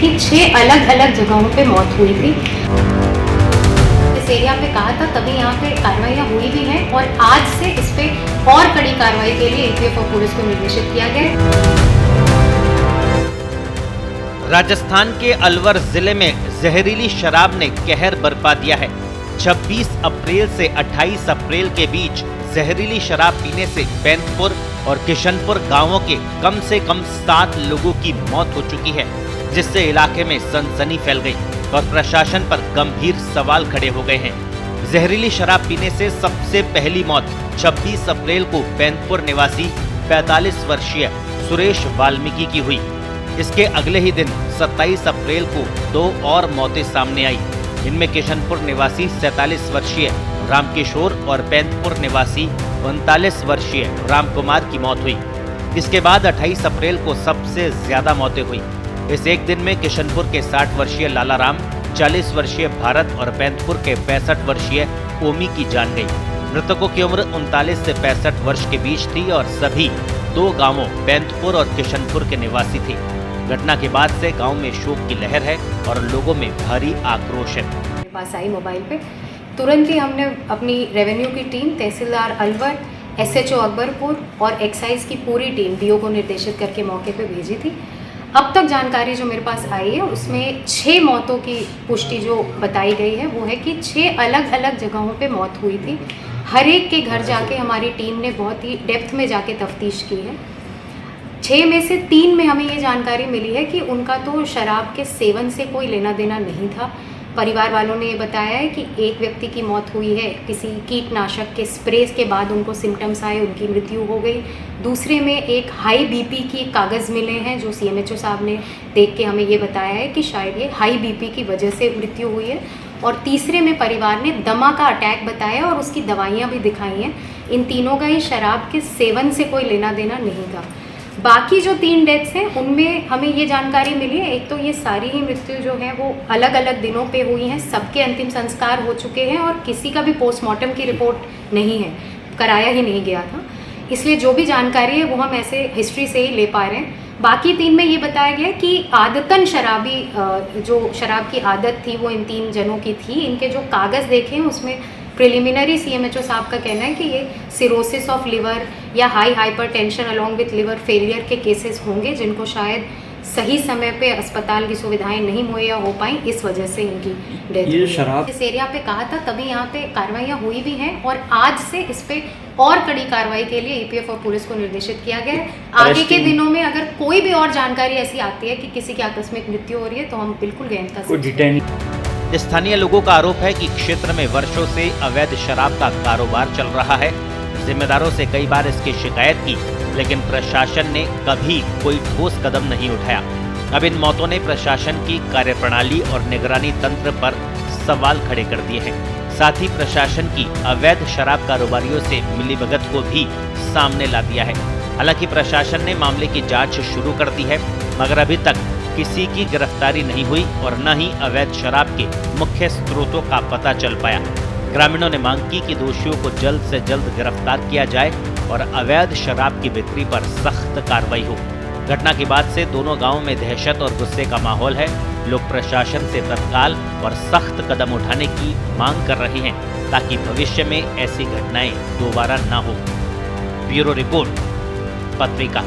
कि 6 अलग अलग जगहों पे मौत हुई थी। इस एरिया पे कहा था, तभी यहाँ पे कार्रवाइयाँ हुई भी हैं और आज से इस पे और कड़ी कार्रवाई के लिए ईपीएफओ पुलिस को निर्देशित किया गया है। राजस्थान के अलवर जिले में जहरीली शराब ने कहर बरपा दिया है। 26 अप्रैल से 28 अप्रैल के बीच जहरीली शराब पीने से बैंतपुर और किशनपुर गांवों के कम से कम 7 लोगों की मौत हो चुकी है, जिससे इलाके में सनसनी फैल गई और प्रशासन पर गंभीर सवाल खड़े हो गए हैं। जहरीली शराब पीने से सबसे पहली मौत 26 अप्रैल को बैंतपुर निवासी 45 वर्षीय सुरेश वाल्मीकि की हुई। इसके अगले ही दिन 27 अप्रैल को 2 और मौतें सामने आई। इनमें किशनपुर निवासी 47 वर्षीय रामकिशोर और बैंतपुर निवासी 39 वर्षीय रामकुमार की मौत हुई। इसके बाद 28 अप्रैल को सबसे ज्यादा मौतें हुई। इस एक दिन में किशनपुर के 60 वर्षीय लालाराम, 40 वर्षीय भारत और बैंतपुर के 65 वर्षीय ओमी की जान गई। मृतकों की उम्र 39 से 65 वर्ष के बीच थी और सभी 2 गांवों बैंतपुर और किशनपुर के निवासी थे। घटना के बाद से गांव में शोक की लहर है और लोगों में भारी आक्रोश है। मेरे पास आई मोबाइल पे, तुरंत ही हमने अपनी रेवेन्यू की टीम, तहसीलदार अलवर, एसएचओ अकबरपुर और एक्साइज की पूरी टीम डीओ को निर्देशित करके मौके पे भेजी थी। अब तक जानकारी जो मेरे पास आई है उसमें 6 मौतों की पुष्टि जो बताई गई है वो है कि 6 अलग अलग जगहों पे मौत हुई थी। हर एक के घर जाके हमारी टीम ने बहुत ही डेप्थ में जाके तफ्तीश की है। 6 में से 3 में हमें ये जानकारी मिली है कि उनका तो शराब के सेवन से कोई लेना देना नहीं था। परिवार वालों ने ये बताया है कि एक व्यक्ति की मौत हुई है, किसी कीटनाशक के स्प्रे के बाद उनको सिम्टम्स आए, उनकी मृत्यु हो गई। दूसरे में एक हाई बीपी की कागज़ मिले हैं जो सीएमएचओ साहब ने देख के हमें ये बताया है कि शायद ये हाई बीपी की वजह से मृत्यु हुई है। और तीसरे में परिवार ने दमा का अटैक बताया और उसकी दवाइयाँ भी दिखाई हैं। इन तीनों का ही शराब के सेवन से कोई लेना देना नहीं था। बाकी जो 3 डेथ्स हैं उनमें हमें ये जानकारी मिली है, एक तो ये सारी ही मृत्यु जो है वो अलग अलग दिनों पे हुई हैं, सबके अंतिम संस्कार हो चुके हैं और किसी का भी पोस्टमार्टम की रिपोर्ट नहीं है, कराया ही नहीं गया था। इसलिए जो भी जानकारी है वो हम ऐसे हिस्ट्री से ही ले पा रहे हैं। बाकी 3 में ये बताया गया कि आदतन शराबी जो शराब की आदत थी वो इन 3 जनों की थी। इनके जो कागज़ देखे हैं उसमें प्रिलिमिनरी सीएमएचओ साहब का कहना है कि ये सिरोसिस ऑफ लिवर या high hypertension along with liver failure के केसेस होंगे, जिनको शायद सही समय पे अस्पताल की सुविधाएं नहीं मुहैया हो पाई, इस वजह से इनकी डेथ हुई। शराब इस एरिया पे कहा था, तभी यहाँ पे कार्रवाइयाँ हुई भी हैं और आज से इस पे और कड़ी कार्रवाई के लिए ईपीएफओ पुलिस को निर्देशित किया गया है। आगे के दिनों में अगर कोई भी और जानकारी ऐसी आती है कि किसी की आकस्मिक मृत्यु हो रही है तो हम बिल्कुल गहनता से। स्थानीय लोगों का आरोप है कि क्षेत्र में वर्षों से अवैध शराब का कारोबार चल रहा है। जिम्मेदारों से कई बार इसकी शिकायत की, लेकिन प्रशासन ने कभी कोई ठोस कदम नहीं उठाया। अब इन मौतों ने प्रशासन की कार्यप्रणाली और निगरानी तंत्र पर सवाल खड़े कर दिए हैं। साथ ही प्रशासन की अवैध शराब कारोबारियों से मिलीभगत को भी सामने ला दिया है। हालांकि प्रशासन ने मामले की जांच शुरू कर दी है, मगर अभी तक किसी की गिरफ्तारी नहीं हुई और न ही अवैध शराब के मुख्य स्रोतों का पता चल पाया। ग्रामीणों ने मांग की कि दोषियों को जल्द से जल्द गिरफ्तार किया जाए और अवैध शराब की बिक्री पर सख्त कार्रवाई हो। घटना के बाद से दोनों गांवों में दहशत और गुस्से का माहौल है। लोग प्रशासन से तत्काल और सख्त कदम उठाने की मांग कर रहे हैं ताकि भविष्य में ऐसी घटनाएं दोबारा न हो। ब्यूरो रिपोर्ट, पत्रिका।